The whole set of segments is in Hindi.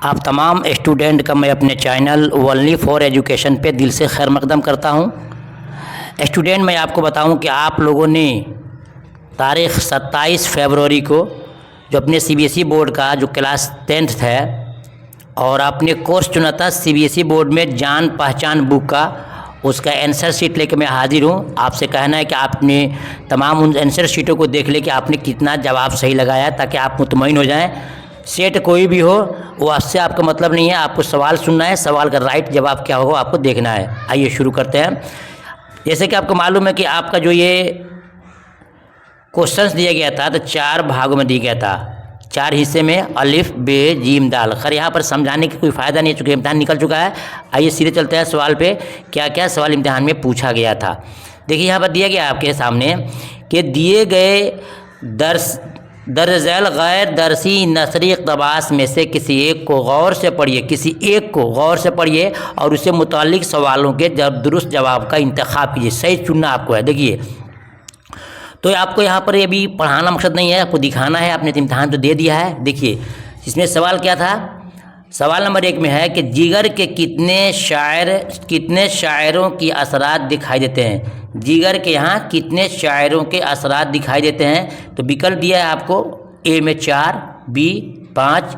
आप तमाम स्टूडेंट का मैं अपने चैनल ओनली फॉर एजुकेशन पे दिल से खैर मकदम करता हूँ। स्टूडेंट, मैं आपको बताऊँ कि आप लोगों ने तारीख़ 27 फरवरी को जो अपने सीबीएसई बोर्ड का जो क्लास 10th है और आपने कोर्स चुना था सीबीएसई बोर्ड में जान पहचान बुक का, उसका आंसर शीट लेकर मैं हाजिर हूँ। आपसे कहना है कि आपने तमाम उन आंसर शीटों को देख ले कि आपने कितना जवाब सही लगाया, ताकि आप मुतमईन हो जाएं। सेट कोई भी हो वो आपसे आपका मतलब नहीं है, आपको सवाल सुनना है, सवाल का राइट जवाब क्या होगा आपको देखना है। आइए शुरू करते हैं। जैसे कि आपको मालूम है कि आपका जो ये क्वेश्चंस दिया गया था तो 4 भागों में दिया गया था, 4 हिस्से में, अलिफ बे जीम दाल। खैर यहाँ पर समझाने की कोई फ़ायदा नहीं है चूँकि इम्तिहान निकल चुका है। आइए सीधे चलते हैं सवाल पे, क्या क्या सवाल इम्तिहान में पूछा गया था। देखिए यहाँ पर दिया गया आपके सामने कि दिए गए दर्जल गैर दरसी नसरी इक़्तिबास में से किसी एक को गौर से पढ़िए और उससे मुताल्लिक़ सवालों के दुरुस्त जवाब का इंतखाब कीजिए। सही चुनना आपको है। देखिए तो आपको यहाँ पर ये भी पढ़ाना मकसद नहीं है, आपको दिखाना है। आपने इम्तिहान तो दे दिया है। देखिए इसमें सवाल क्या था। सवाल नंबर 1 में है कि जिगर के कितने शायरों की असरात दिखाई देते हैं। जिगर के यहाँ कितने शायरों के असरात दिखाई देते हैं। तो विकल्प दिया है आपको, ए में 4, बी 5,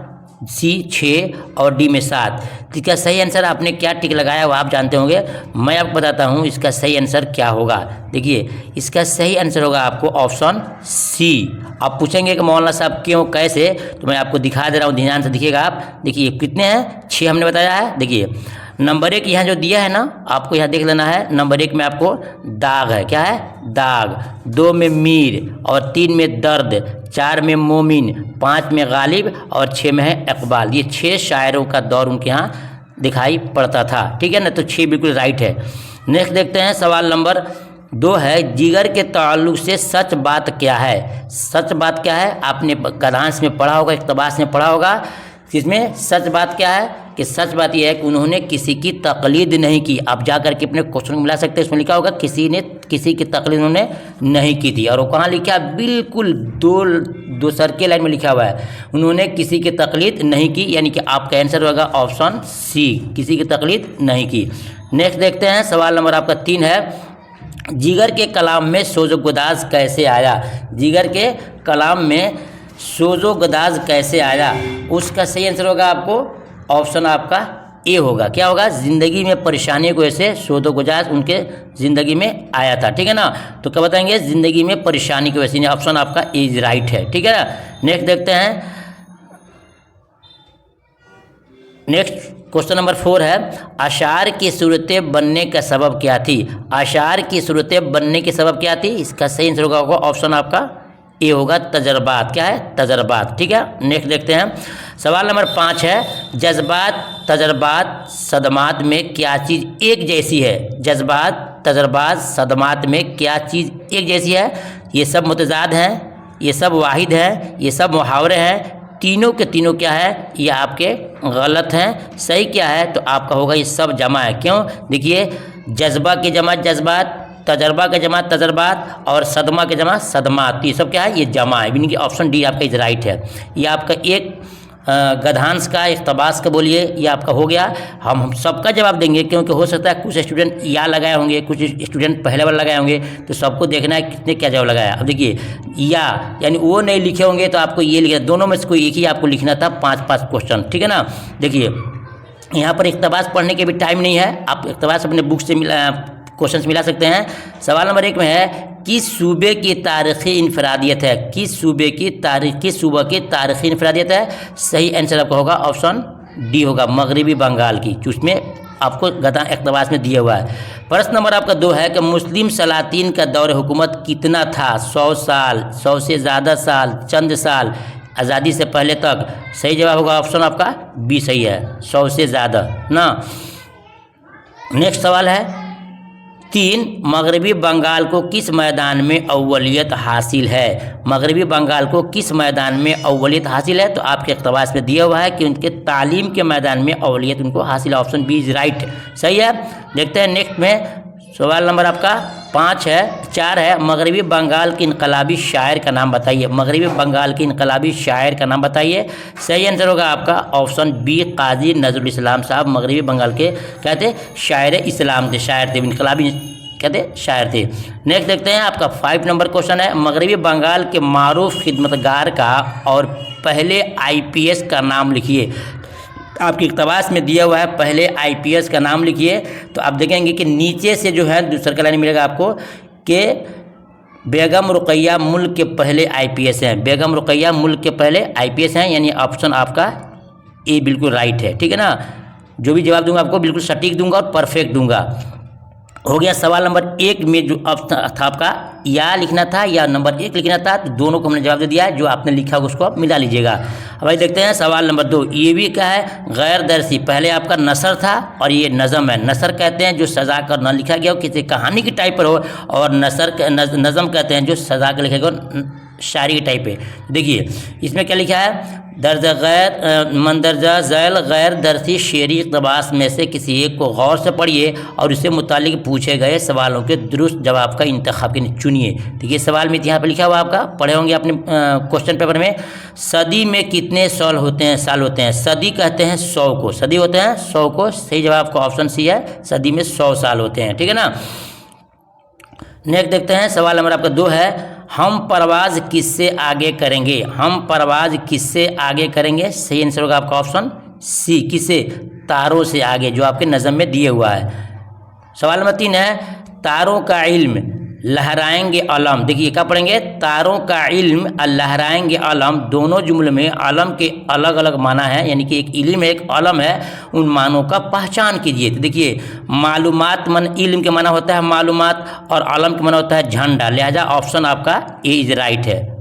सी 6 और डी में 7। तो इसका सही आंसर आपने क्या टिक लगाया वो आप जानते होंगे। मैं आपको बताता हूँ इसका सही आंसर क्या होगा। देखिए इसका सही आंसर होगा आपको ऑप्शन सी। आप पूछेंगे कि मौलाना साहब क्यों कैसे, तो मैं आपको दिखा दे रहा हूँ, ध्यान से देखिएगा आप। देखिए कितने हैं, 6 हमने बताया है। देखिए नंबर 1 यहाँ जो दिया है ना, आपको यहाँ देख लेना है। नंबर 1 में आपको दाग है, क्या है, दाग। 2 में मीर और 3 में दर्द, 4 में मोमिन, 5 में गालिब और 6 में है इकबाल। ये 6 शायरों का दौर उनके यहाँ दिखाई पड़ता था, ठीक है ना। तो 6 बिल्कुल राइट है। नेक्स्ट देखते हैं सवाल नंबर 2 है, जिगर के ताल्लुक से सच बात क्या है। सच बात क्या है आपने गद्यांश में पढ़ा होगा, इक़्तिबास में पढ़ा होगा। इसमें सच बात क्या है कि सच बात यह है कि उन्होंने किसी की तकलीद नहीं की। आप जा करके अपने क्वेश्चन मिला सकते हैं, इसमें लिखा होगा किसी की तकलीद उन्होंने नहीं की थी। और वो कहाँ लिखा है, बिल्कुल दो सर के लाइन में लिखा हुआ है, उन्होंने किसी की तकलीद नहीं की, यानी कि आपका आंसर होगा ऑप्शन सी, किसी की तकलीद नहीं की। नेक्स्ट देखते हैं सवाल नंबर आपका 3 है, जिगर के कलाम में सोजो गुदाज कैसे आया। जिगर के कलाम में सोजो गुदाज कैसे आया, उसका सही आंसर होगा आपको ऑप्शन आपका ए होगा। क्या होगा, ज़िंदगी में परेशानी को ऐसे सोजो गुदाज उनके ज़िंदगी में आया था, ठीक है ना। तो क्या बताएंगे, ज़िंदगी में परेशानी की वजह से। ऑप्शन आपका ए राइट है, ठीक है ना। नेक्स्ट देखते हैं, नेक्स्ट क्वेश्चन नंबर 4 है, अशार की सूरतें बनने का सबब क्या थी। अशार की सूरतें बनने के सबब क्या थी, इसका सही आंसर होगा ऑप्शन आपका ए होगा तजर्बात। क्या है, तजर्बात, ठीक है। नेक्स्ट देखते हैं सवाल नंबर 5 है, जज्बात तजर्बात सदमात में क्या चीज़ एक जैसी है। जज्बात तजर्बात सदमात में क्या चीज़ एक जैसी है। ये सब मुतजाद हैं, ये सब वाहिद हैं, ये सब मुहावरे हैं। तीनों के तीनों क्या है, ये आपके गलत हैं। सही क्या है, तो आपका होगा ये सब जमा है। क्यों, देखिए जज्बा की जमा जज्बात, तजर्बा के जमा तजर्बात और सदमा के जमा सदमात, ये सब क्या है, ये जमा है। यानी कि ऑप्शन डी आपका इज राइट है। ये आपका एक गद्यांश का, इक़्तिबास का बोलिए, ये आपका हो गया। हम सबका जवाब देंगे, क्योंकि हो सकता है कुछ स्टूडेंट या लगाए होंगे, कुछ स्टूडेंट पहले बार लगाए होंगे, तो सबको देखना है कितने क्या जवाब लगाया। अब देखिए यानी वो नहीं लिखे होंगे तो आपको ये लिखना, दोनों में से कोई एक ही आपको लिखना था, 5-5 क्वेश्चन, ठीक है ना। देखिए यहाँ पर इक़्तिबास पढ़ने के भी टाइम नहीं है, आप इक़्तिबास अपने बुक से क्वेश्चंस मिला सकते हैं। सवाल नंबर 1 में है, किस सूबे की तारीख़ी इनफरादियत है। किस सूबे की तारीख़ी इनफरादियत है। सही आंसर आपका होगा ऑप्शन डी होगा, मगरिबी बंगाल की, जिसमें आपको इक़्तिबास में दिया हुआ है। प्रश्न नंबर आपका 2 है कि मुस्लिम सलातीन का दौर हुकूमत कितना था। 100 साल, 100 से ज़्यादा साल, चंद साल, आज़ादी से पहले तक। सही जवाब होगा ऑप्शन आपका बी सही है, 100 से ज़्यादा ना। नेक्स्ट सवाल है 3, मगरबी बंगाल को किस मैदान में अव्वलियत हासिल है। मगरबी बंगाल को किस मैदान में अव्वलियत हासिल है, तो आपके इक़्तिबास में दिया हुआ है कि उनके तालीम के मैदान में अव्वलियत उनको हासिल है। ऑप्शन बी इज राइट, सही है। देखते हैं नेक्स्ट में सवाल नंबर आपका 5 है, 4 है, मगरबी बंगाल के इनकलाबी शायर का नाम बताइए। मगरबी बंगाल के इनकलाबी शायर का नाम बताइए। सही आंसर होगा आपका ऑप्शन बी, काजी नजरुल इस्लाम साहब मगरबी बंगाल के कहते शायर इस्लाम थे, शायर थे, इनकलाबी कहते शायर थे। नेक्स्ट देखते हैं आपका 5 नंबर क्वेश्चन है, मगरबी बंगाल के मारूफ खिदमतगार का और पहले IPS का नाम लिखिए। आपकी इक़्तिबास में दिया हुआ है, पहले IPS का नाम लिखिए। तो आप देखेंगे कि नीचे से जो है दूसरा लाइन मिलेगा आपको कि बेगम रुकैया मुल्क के पहले IPS हैं, बेगम रुकैया मुल्क के पहले IPS हैं, यानी ऑप्शन आपका ए बिल्कुल राइट है। ठीक है ना, जो भी जवाब दूंगा आपको बिल्कुल सटीक दूंगा और परफेक्ट दूंगा। हो गया सवाल नंबर 1 में जो ऑप्शन था आपका या लिखना था या नंबर 1 लिखना था, तो दोनों को हमने जवाब दे दिया है। जो आपने लिखा होगा उसको आप मिला लीजिएगा। अब भाई देखते हैं सवाल नंबर 2, ये भी क्या है, गैर दरसी। पहले आपका नसर था और ये नज़म है। नसर कहते हैं जो सजा कर न लिखा गया हो, किसी कहानी की टाइप पर हो, और नज़म कहते हैं जो सजा कर लिखा गया शायरी की टाइप है। देखिए इसमें क्या लिखा है, दर्ज गैर मंदरजा झैल गैर दरसी शेरी इक़्तिबास में से किसी एक को गौर से पढ़िए और उससे मुतालिक पूछे गए सवालों के दुरुस्त जवाब का इंतखाब चुनिए। देखिए सवाल में यहाँ पर लिखा हुआ आपका, पढ़े होंगे अपने क्वेश्चन पेपर में, सदी में कितने साल होते हैं। सदी कहते हैं 100 को, सदी होते हैं 100 को। सही जवाब का ऑप्शन सी है, सदी में 100 साल होते हैं। ठीक है ना। नेक्स्ट देखते हैं सवाल नंबर आपका 2 है, हम परवाज़ किससे आगे करेंगे। हम परवाज़ किससे आगे करेंगे। सही आंसर होगा आपका ऑप्शन सी, किससे, तारों से आगे, जो आपके नज़म में दिए हुआ है। सवाल नंबर 3 है, तारों का इल्म लहराएंगे अलम। देखिए क्या पढ़ेंगे, तारों का इल्म लहराएंगे अलम। दोनों जुमले में अलम के अलग अलग माना है, यानी कि एक इल्म है एक अलम है, उन मानों का पहचान कीजिए। तो देखिए मालूमात मन इल्म के माना होता है मालूमात, और अलम के माना होता है झंडा, लिहाजा ऑप्शन आपका ए इज राइट है।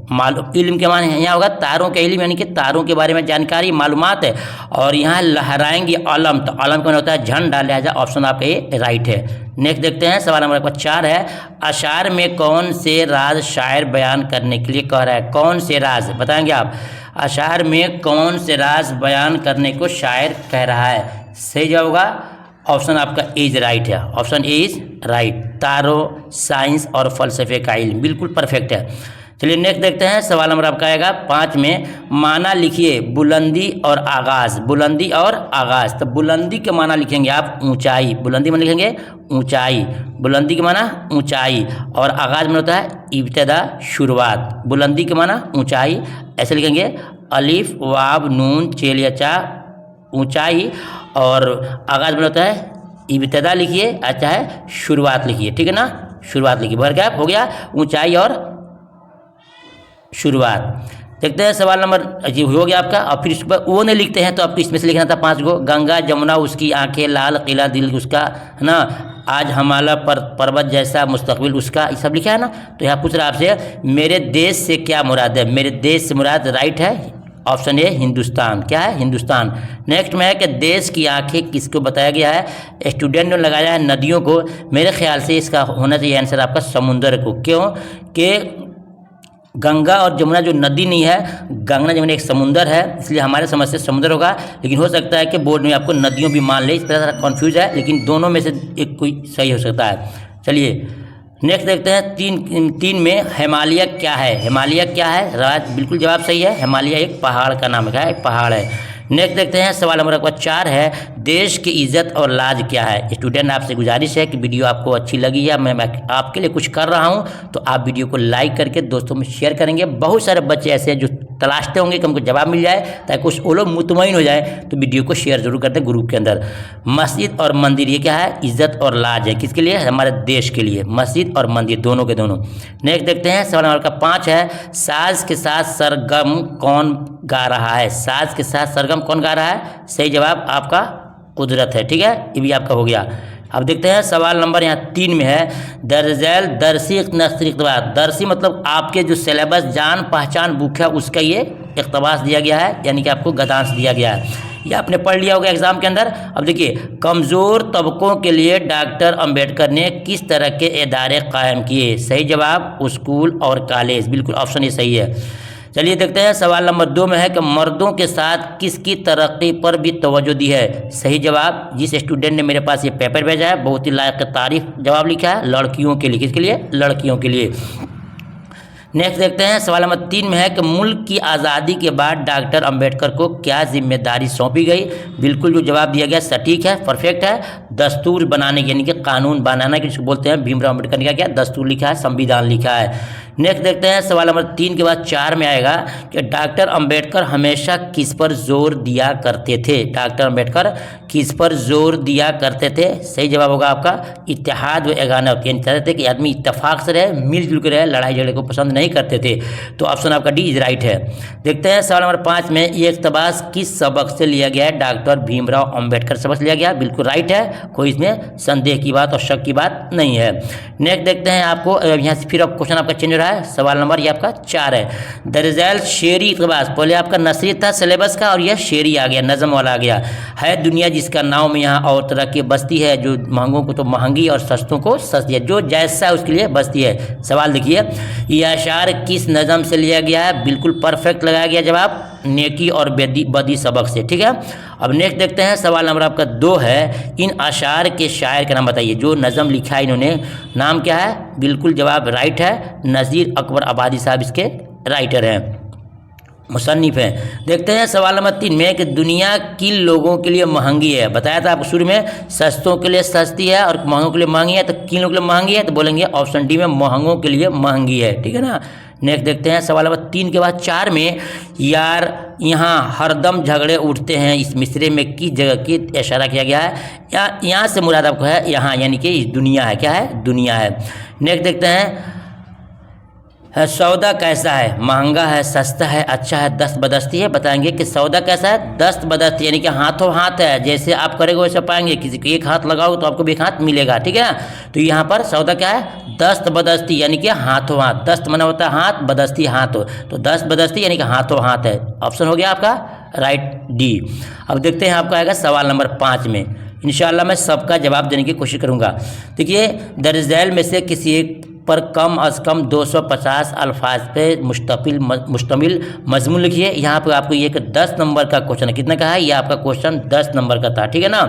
इल्म के माने यहाँ होगा तारों का इल्म, यानी कि तारों के बारे में जानकारी मालूमात है, और यहाँ लहराएंगे अलम, तो अलम का माना होता है झंडा, लिहाजा ऑप्शन आपका ए राइट है। नेक्स्ट देखते हैं सवाल नंबर 4 है, अशार में कौन से राज शायर बयान करने के लिए कह रहा है। कौन से राज बताएंगे आप, अशार में कौन से राज बयान करने को शायर कह रहा है। सही जवाब होगा ऑप्शन आपका ए इज राइट है, ऑप्शन ए इज राइट। तारों, साइंस और फलसफे का इल्म, बिल्कुल परफेक्ट है। चलिए नेक्स्ट देखते हैं सवाल नंबर आपका आएगा 5 में, माना लिखिए बुलंदी और आगाज़। बुलंदी और आगाज़, तो बुलंदी के माना लिखेंगे आप ऊंचाई, बुलंदी में लिखेंगे ऊंचाई, बुलंदी के माना ऊंचाई, और आगाज़ में होता है इब्तिदा शुरुआत। बुलंदी के माना ऊंचाई, ऐसे लिखेंगे अलिफ वाव नून चेल या चा ऊंचाई, और आगाज़ में होता है इब्तिदा लिखिए, अच्छा है शुरुआत लिखिए। ठीक है ना, शुरुआत लिखिए, भर गया हो गया ऊंचाई और शुरुआत। देखते हैं सवाल नंबर हो गया आपका, और फिर इस पर वो नहीं लिखते हैं तो आपको इसमें से लिखना था 5 गो, गंगा जमुना उसकी आंखें लाल किला दिल उसका, है ना, आज हमारा पर्वत जैसा मुस्तकबिल उसका, ये सब लिखा है ना। तो यहाँ पूछ रहा आपसे मेरे देश से क्या मुराद है। मेरे देश से मुराद राइट है, ऑप्शन ए हिंदुस्तान। क्या है, हिंदुस्तान। नेक्स्ट में है कि देश की आंखें किसको बताया गया है। स्टूडेंट ने लगाया है नदियों को, मेरे ख्याल से इसका होना चाहिए आंसर आपका समुंदर को। क्यों कि गंगा और जमुना जो नदी नहीं है, गंगा जमुना एक समुंदर है, इसलिए हमारे समझ से समुंदर होगा, लेकिन हो सकता है कि बोर्ड में आपको नदियों भी मान ले, इस तरह से कन्फ्यूज है, लेकिन दोनों में से एक कोई सही हो सकता है। चलिए नेक्स्ट देखते हैं 3 में, हिमालय क्या है। हिमालय क्या है, राज बिल्कुल जवाब सही है, हिमालय एक पहाड़ का नाम है, एक पहाड़ है। नेक्स्ट देखते हैं सवाल नंबर 4 है, देश की इज्जत और लाज क्या है। स्टूडेंट आपसे गुजारिश है कि वीडियो आपको अच्छी लगी है, मैं आपके लिए कुछ कर रहा हूं, तो आप वीडियो को लाइक करके दोस्तों में शेयर करेंगे। बहुत सारे बच्चे ऐसे हैं जो तलाशते होंगे कि हमको जवाब मिल जाए, ताकि कुछ वो लोग मुतमईन हो जाए, तो वीडियो को शेयर जरूर करते हैं ग्रुप के अंदर। मस्जिद और मंदिर ये क्या है, इज्जत और लाज है, किसके लिए, हमारे देश के लिए, मस्जिद और मंदिर दोनों के दोनों। नेक्स्ट देखते हैं सवाल नंबर 5 है, साज के साथ सरगम कौन गा रहा है। साज के साथ सरगम कौन गा रहा है। सही जवाब आपका कुदरत है। ठीक है, ये भी आपका हो गया। अब देखते हैं सवाल नंबर यहाँ 3 में है, दर्जैल दरसी नस्री इक़्तिबास। दरसी मतलब आपके जो सिलेबस जान पहचान बुक है उसका ये इक़्तिबास दिया गया है, यानी कि आपको गद्यांश दिया गया है, ये आपने पढ़ लिया होगा एग्जाम के अंदर। अब देखिए, कमज़ोर तबकों के लिए डॉक्टर अंबेडकर ने किस तरह के इदारे कायम किए। सही जवाब स्कूल और कॉलेज, बिल्कुल ऑप्शन ये सही है। चलिए देखते हैं सवाल नंबर 2 में है कि मर्दों के साथ किसकी तरक्की पर भी तवज्जो दी है। सही जवाब जिस स्टूडेंट ने मेरे पास ये पेपर भेजा है, बहुत ही लायक तारीफ जवाब लिखा है, लड़कियों के लिए। किसके लिए? लड़कियों के लिए। नेक्स्ट देखते हैं सवाल नंबर 3 में है कि मुल्क की आज़ादी के बाद डॉक्टर अंबेडकर को क्या जिम्मेदारी सौंपी गई। बिल्कुल जो जवाब दिया गया सटीक है, परफेक्ट है। दस्तूर बनाने यानी कि कानून बनाना जिसको बोलते हैं, भीमराव अंबेडकर ने क्या दस्तूर लिखा है, संविधान लिखा है। नेक्स्ट देखते हैं सवाल नंबर 3 के बाद 4 में आएगा कि डॉक्टर अंबेडकर हमेशा किस पर जोर दिया करते थे। डॉक्टर अंबेडकर किस पर जोर दिया करते थे। सही जवाब होगा आपका इत्तेहाद व एगानत, यानी चाहते थे कि आदमी इत्तेफाक से रहे, मिलजुल के रहे, लड़ाई झगड़े को पसंद नहीं करते थे। तो ऑप्शन आपका डी इज राइट है। देखते हैं सवाल नंबर 5 में ये इक़्तिबास किस सबक से लिया गया है। डॉक्टर भीमराव अंबेडकर सबक से लिया गया, बिल्कुल राइट है, कोई इसमें संदेह की बात और शक की बात नहीं है। नेक्स्ट देखते हैं आपको यहाँ से फिर अब क्वेश्चन आपका चेंज हो रहा है। सवाल नंबर ये आपका 4 है। द रिजल्ट शेरी इक़्तिबास, पहले आपका नसरी था सिलेबस का और यह शेरी आ गया, नज़म वाला आ गया है। दुनिया जिसका नाव में यहाँ और तरह की बस्ती है, जो महंगों को तो महंगी और सस्तों को सस्ती है, जो जैसा है उसके लिए बस्ती है। सवाल देखिए, यह अशार किस नज़म से लिया गया है। बिल्कुल परफेक्ट लगाया गया जवाब, नेकी और बदी सबक से। ठीक है, अब नेक्स्ट देखते हैं सवाल नंबर आपका 2 है। इन अशार के शायर का नाम बताइए। जो नज़म लिखा है इन्होंने, नाम क्या है। बिल्कुल जवाब राइट है, नज़ीर अकबर आबादी साहब इसके राइटर हैं, मुसन्निफ हैं। देखते हैं सवाल नंबर 3 में कि दुनिया किन लोगों के लिए महंगी है। बताया था आपको शुरू में, सस्तों के लिए सस्ती है और महंगों के लिए महंगी है। तो किन लोगों के लिए महंगी है, तो बोलेंगे ऑप्शन डी में महंगों के लिए महंगी है। ठीक है ना। नेक्स्ट देखते हैं सवाल नंबर 3 के बाद 4 में, यार यहाँ हरदम झगड़े उठते हैं, इस मिसरे में किस जगह की इशारा किया गया है। यहाँ से मुराद आपको है यहाँ, यानी कि दुनिया है। क्या है? दुनिया है। नेक्स्ट देखते हैं सौदा कैसा है, महंगा है, सस्ता है, अच्छा है, दस्त बदस्ती है। बताएंगे कि सौदा कैसा है, दस्त बदस्ती, यानी कि हाथों हाथ है, जैसे आप करेंगे वैसे पाएंगे। किसी को एक हाथ लगाओ तो आपको भी एक हाथ मिलेगा। ठीक है ना। तो यहाँ पर सौदा क्या है, दस्त बदस्ती, यानी कि हाथों हाथ। दस्त मना होता है हाथ, बदस्ती हाथ हो, तो दस्त बदस्ती यानी कि हाथों हाथ है। ऑप्शन हो गया आपका राइट डी। अब देखते हैं आपका आएगा सवाल नंबर 5 में। इंशाल्लाह मैं सबका जवाब देने की कोशिश करूँगा। देखिए, द रिजल्ट में से किसी एक पर कम अज़ कम 250 अल्फाज पे मुश्तमिल मजमून लिखिए। यहाँ पर आपको ये 10 नंबर का क्वेश्चन है। कितने का है? ये आपका क्वेश्चन 10 नंबर का था। ठीक है ना।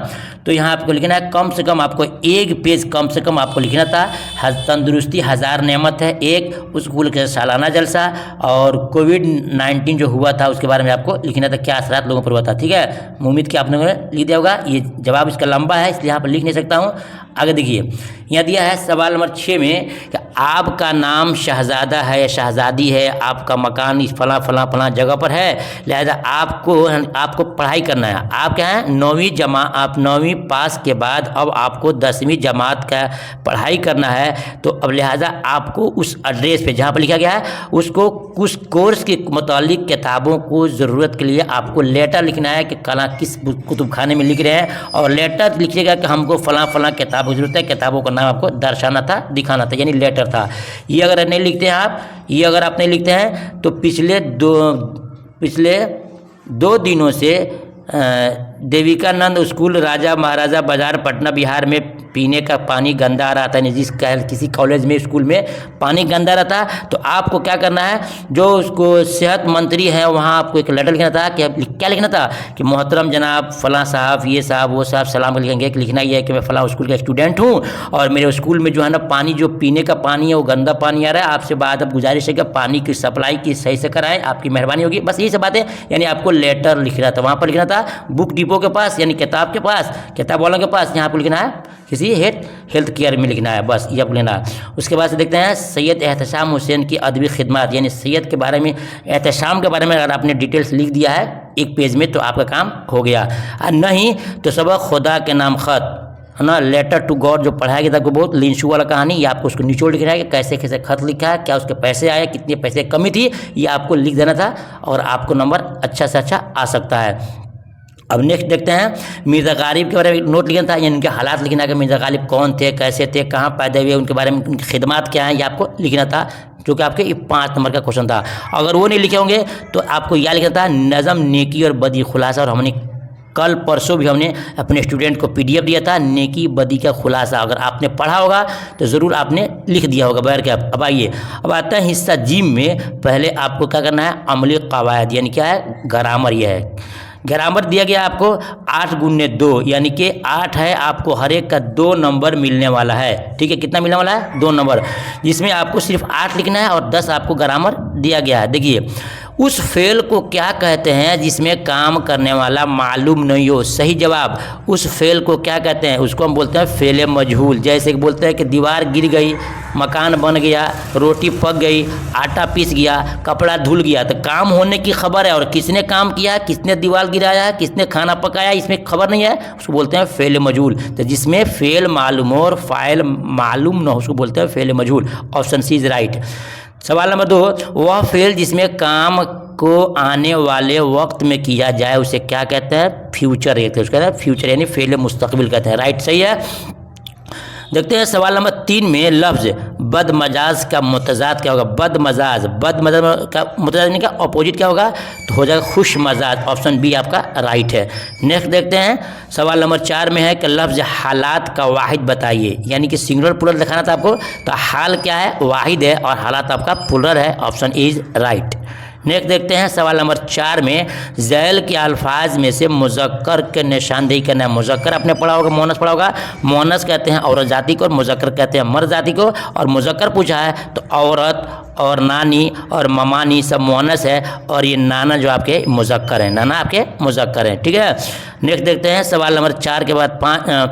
तो यहाँ आपको लिखना है कम से कम, आपको एक पेज कम से कम आपको लिखना था। तंदुरुस्ती हज़ार नेमत है एक, स्कूल के सालाना जलसा और कोविड-19 जो हुआ था उसके बारे में आपको लिखना था, क्या असरात लोगों पर हुआ था। ठीक है, उम्मीद कि आपने लिख दिया होगा। ये जवाब इसका लंबा है इसलिए यहाँ पर लिख नहीं सकता हूँ। आगे देखिए, यहाँ दिया है सवाल नंबर 6 में कि आपका नाम शहजादा है, शहजादी है, आपका मकान इस फला फला फला जगह पर है, लिहाजा आपको पढ़ाई करना है। आप क्या है, 9वीं पास के बाद अब आपको 10वीं जमात का पढ़ाई करना है। तो अब लिहाजा आपको उस एड्रेस पे जहाँ पर लिखा गया है उसको कुछ कोर्स के मुतालिक किताबों को ज़रूरत के लिए आपको लेटर लिखना है कि कला किस कुतुब खाने में लिख रहे हैं, और लेटर लिखिएगा कि हमको फला फला किताब की जरूरत है। किताबों का नाम आपको दर्शाना था, दिखाना था, यानी लेटर था। ये अगर नहीं लिखते हैं आप, ये अगर आप नहीं लिखते हैं तो पिछले दो दिनों से देविकानंद स्कूल राजा महाराजा बाजार पटना बिहार में पीने का पानी गंदा आ रहा था। किसी कॉलेज में स्कूल में पानी गंदा आ रहा था। तो आपको क्या करना है, जो उसको सेहत मंत्री है वहाँ आपको एक लेटर लिखना था। कि क्या लिखना था कि मोहतरम जनाब फलां साहब, ये साहब वो साहब सलाम लिखेंगे। कि लिखना ये है कि मैं फलां स्कूल का स्टूडेंट हूँ और मेरे स्कूल में जो है ना पानी, जो पीने का पानी है वो गंदा पानी आ रहा है। आपसे बात अब गुजारिश है कि पानी की सप्लाई की सही से कराएं, आपकी मेहरबानी होगी। बस यही सब बातें, यानी आपको लेटर लिखना था। वहाँ पर लिखना था बुक डिपो के पास, यानी किताब के पास, किताब वालों के पास। यहाँ पर लिखना है किसी हेल्थ केयर में लिखना है, बस ये आपको लेना है। उसके बाद से देखते हैं सैयद एहतशाम हुसैन की अदबी खिदमत, यानी सैयद के बारे में, एहतशाम के बारे में अगर आपने डिटेल्स लिख दिया है एक पेज में तो आपका काम हो गया। नहीं तो सबक खुदा के नाम खत है ना, लेटर टू गॉड जो पढ़ाया गया था आपको, बहुत लिंशू वाला कहानी, ये आपको उसको निचोड़ लिखना है कि कैसे कैसे खत लिखा है, क्या उसके पैसे आए, कितने पैसे कमी थी, ये आपको लिख देना था और आपको नंबर अच्छा से अच्छा आ सकता है। अब नेक्स्ट देखते हैं मिर्ज़ा गालिब के बारे में नोट लिखना था, यानी उनके हालात लिखना कि मिर्ज़ा गालिब कौन थे, कैसे थे, कहाँ पैदा हुए, उनके बारे में, उनकी खिदमत क्या है, ये आपको लिखना था, जो कि आपके 5 नंबर का क्वेश्चन था। अगर वो नहीं लिखे होंगे तो आपको यह लिखना था नज़म, नेकी और बदी, खुलासा और हमने कल परसों भी हमने अपने स्टूडेंट को PDF दिया था, नेकी बदी का खुलासा। अगर आपने पढ़ा होगा तो ज़रूर आपने लिख दिया होगा बैठ के। अब आइए, अब आता है हिस्सा जिम में। पहले आपको क्या करना है, अमली कवायद यानी क्या है, ग्रामर। यह है ग्रामर दिया गया आपको 8×2 यानी कि 8 है, आपको हर एक का 2 नंबर मिलने वाला है। ठीक है, कितना मिलने वाला है, 2 नंबर, जिसमें आपको सिर्फ 8 लिखना है और 10 आपको ग्रामर दिया गया है। देखिए, उस फेल को क्या कहते हैं जिसमें काम करने वाला मालूम नहीं हो। सही जवाब, उस फेल को क्या कहते हैं, उसको हम बोलते हैं फेल मजहूल। जैसे कि बोलते हैं कि दीवार गिर गई, मकान बन गया, रोटी पक गई, आटा पीस गया, कपड़ा धुल गया, तो काम होने की खबर है और किसने काम किया, किसने दीवार गिराया, किसने खाना पकाया, इसमें खबर नहीं है, उसको बोलते हैं फेल मजहूल। तो जिसमें फेल मालूम हो और फाइल मालूम न हो उसको बोलते हैं फेल मजहूल। Option C is right. सवाल नंबर 2, वह फेल जिसमें काम को आने वाले वक्त में किया जाए उसे क्या कहते हैं, फ्यूचर कहते हैं। उसका कहते हैं फ्यूचर यानी फेल मुस्तकबिल कहते हैं। राइट, सही है। देखते हैं सवाल नंबर 3 में लफ्ज़ बदमजाज का मुतजाद क्या होगा। बदमजाज, बदमजाज का मुतजाद यानी क्या, अपोजिट क्या होगा, तो हो जाएगा खुश मजाज। ऑप्शन बी आपका राइट है। नेक्स्ट देखते हैं सवाल नंबर 4 में है कि लफ्ज़ हालात का वाहिद बताइए, यानी कि सिंगुलर प्लुरल दिखाना था आपको, तो हाल क्या है, वाहिद है, और हालात आपका प्लुरल है। Option is right. नेक्स्ट देखते हैं सवाल नंबर 4 में ज़ैल के अल्फाज में से मुज़क्कर के निशानदेही करना है। मुज़क्कर आपने पढ़ा होगा, मोनस पढ़ा होगा। मोनस कहते हैं औरत जाति को और मुज़क्कर कहते हैं मर्द जाति को। और मुज़क्कर पूछा है तो औरत और नानी और ममानी सब मोनस है, और ये नाना जो आपके मुज़क्कर हैं, नाना आपके मुज़क्कर हैं। ठीक है, नेक्स्ट देखते हैं सवाल नंबर 4 के बाद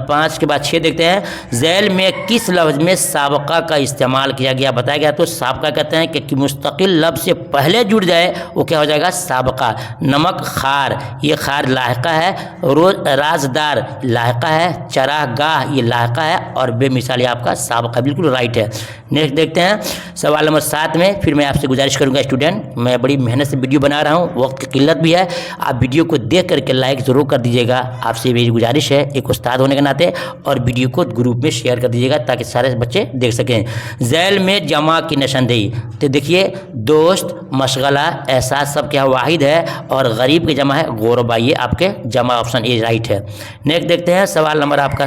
5 के बाद 6 देखते हैं ज़ैल में किस लफ्ज़ में साबका का इस्तेमाल किया गया, बताया गया। तो साबका कहते हैं कि मुस्तकिल लफ्ज़ से पहले जुड़ जाए वो क्या हो जाएगा, साबका। नमक खार, ये खार लाहिका है। रोज राजदार लाहिका है। चरागाह ये लाहिका है, और बेमिसाल ये आपका साबका। बिल्कुल राइट है। नेक्स्ट देखते हैं सवाल नंबर 7 में। फिर मैं आपसे गुजारिश करूंगा स्टूडेंट, मैं बड़ी मेहनत से वीडियो बना रहा हूं, वक्त की किल्लत भी है, आप वीडियो को देख करके लाइक ज़रूर कर दीजिएगा। आपसे मेरी गुजारिश है एक उस्ताद होने के नाते, और वीडियो को ग्रुप में शेयर कर दीजिएगा ताकि सारे बच्चे देख सकें। ज़ैल में जमा की निशानदेही, तो देखिए दोस्त, मशगला, एहसास सब क्या वाहिद है, और गरीब की जमा है गोरबा, ये आपके जमा। ऑप्शन ए राइट है। नेक्स्ट देखते हैं सवाल नंबर आपका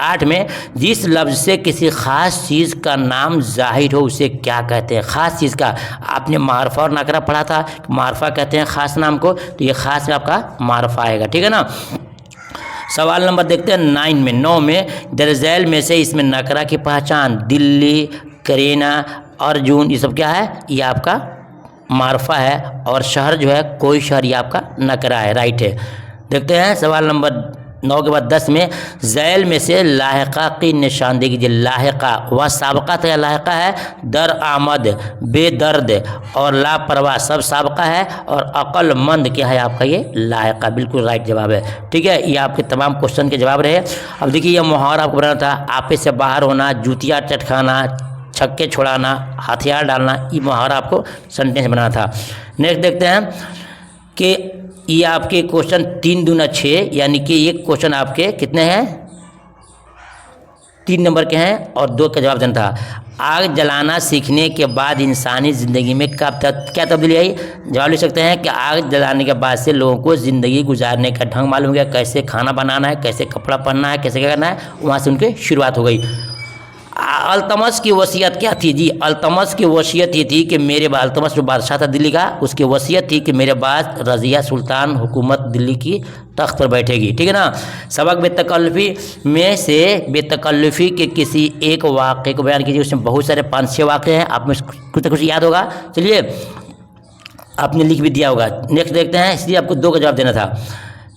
8 में जिस लफ्ज़ से किसी ख़ास चीज़ का नाम जाहिर हो उसे क्या कहते हैं। ख़ास चीज़ का आपने मारफा और नकरा पढ़ा था, मारफा कहते हैं ख़ास नाम को, तो ये ख़ास में आपका मारफा आएगा। ठीक है ना। सवाल नंबर देखते हैं 9 में दरज़ैल में से इसमें नकरा की पहचान, दिल्ली, करीना, अर्जुन, ये सब क्या है, ये आपका मारफा है, और शहर जो है कोई शहर, ये आपका नकरा है। राइट है। देखते हैं सवाल नंबर 9 के बाद 10 में ज़ैल में से लाहिका की निशानदेही कीजिए। लाहिका वह साबका था या लाहिका है। दर आमद, बेदर्द और लापरवाह सब साबका है, और अक्लमंद क्या है आपका, ये लाहिका। बिल्कुल राइट जवाब है। ठीक है, ये आपके तमाम क्वेश्चन के जवाब रहे। अब देखिए ये मुहावरा आपको बनाना था, आपे से बाहर होना, जूतियाँ चटखाना, छक्के छुड़ाना, हथियार डालना, ये मुहावरा आपको सेंटेंस बनाना था। नेक्स्ट देखते हैं कि ये आपके क्वेश्चन 3 दूना 6, यानी कि ये क्वेश्चन आपके कितने हैं, 3 नंबर के हैं, और 2 का जवाब देना था। आग जलाना सीखने के बाद इंसानी ज़िंदगी में क्या तब्दीली आई। जवाब लिख सकते हैं कि आग जलाने के बाद से लोगों को ज़िंदगी गुजारने का ढंग मालूम हो गया, कैसे खाना बनाना है, कैसे कपड़ा पहनना है, कैसे क्या करना है, वहाँ से उनकी शुरुआत हो गई। अल्तमस की वसीयत क्या थी जी, अल्तमस की वसीयत ये थी कि मेरे बाद, अल्तमस जो बादशाह था दिल्ली का, उसकी वसीयत थी कि मेरे बाद रज़िया सुल्तान हुकूमत दिल्ली की तख्त पर बैठेगी। ठीक है ना। सबक बेतकल्लुफ़ी में से बेतकल्लुफ़ी के किसी एक वाक़े को बयान कीजिए। उसमें बहुत सारे 5-6 वाक़े हैं, आप में कुछ ना कुछ याद होगा, चलिए आपने लिख भी दिया होगा। नेक्स्ट देखते हैं, इसलिए आपको 2 का जवाब देना था।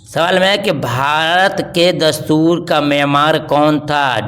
सवाल में है कि भारत के दस्तूर का मेमार कौन था।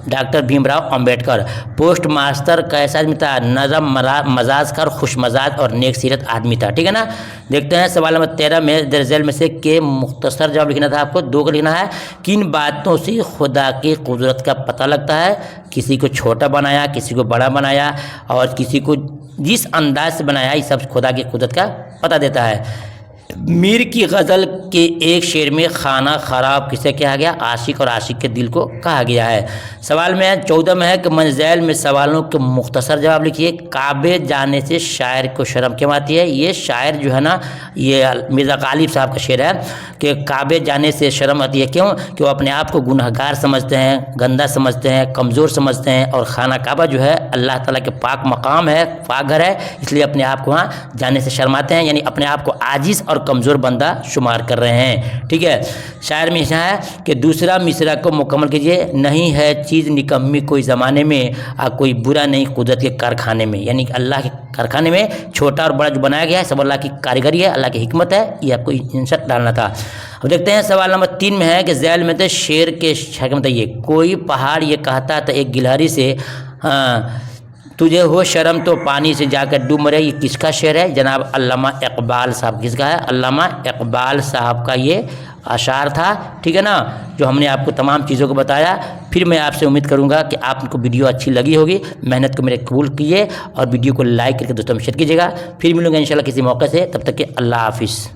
Doctor Bhimrao Ambedkar. Post master कैसा आदमी था, नरम मजाज का और खुश मजाज और नेक सीरत आदमी था। ठीक है ना। देखते हैं सवाल नंबर 13 में दरअसल में से के मुख्तसर जवाब लिखना था आपको, 2 का लिखना है। किन बातों से खुदा की कुदरत का पता लगता है। किसी को छोटा बनाया, किसी को बड़ा बनाया, और किसी को जिस अंदाज से बनाया, ये सब खुदा की कुदरत का पता देता है। मीर की गज़ल के एक शेर में खाना ख़राब किसे कहा गया? आशिक और आशिक के दिल को कहा गया है। सवाल में 14 में है कि मंज़ैल में सवालों के मुख्तसर जवाब लिखिए। काबे जाने से शायर को शर्म क्यों आती है? ये शायर जो है ना, ये मिर्ज़ा गालिब साहब का शेर है कि काबे जाने से शर्म आती है। क्यों? कि वो अपने आप को गुनहगार समझते हैं, गंदा समझते हैं, कमज़ोर समझते हैं, और खाना काबा जो है अल्लाह ताला के पाक मकाम है, पाक घर है, इसलिए अपने आप को वहाँ जाने से शर्माते हैं, यानी अपने आप को आजिज़ और कमज़ोर बंदा शुमार कर रहे हैं। ठीक है, शायर में ऐसा है कि दूसरा मिसरा को मुकम्मल कीजिए। नहीं है चीज़ निकम्मी कोई ज़माने में, कोई बुरा नहीं कुदरत के कारखाने में, यानी कि अल्लाह के कारखाने में छोटा और बड़ा जो बनाया गया है सब अल्लाह की कारीगरी है, अल्लाह की हिकमत है। ये आपको इंसर्ट डालना था। अब देखते हैं सवाल नंबर 3 में है कि ज़ैल में तो शेर के शायद बताइए। कोई पहाड़ ये कहता था एक गिलहरी से, तुझे हो शर्म तो पानी से जाकर डूब मरे। ये किसका शेर है? जनाब अल्लामा इकबाल साहब। किसका है? अल्लामा इकबाल साहब का ये अशार था। ठीक है ना, जो हमने आपको तमाम चीज़ों को बताया। फिर मैं आपसे उम्मीद करूंगा कि आपको वीडियो अच्छी लगी होगी। मेहनत को मेरे कबूल कीजिए और वीडियो को लाइक करके दोस्तों में शेयर कीजिएगा। फिर मिलूंगा इंशाल्लाह किसी मौके से, तब तक के अल्लाह हाफिज़।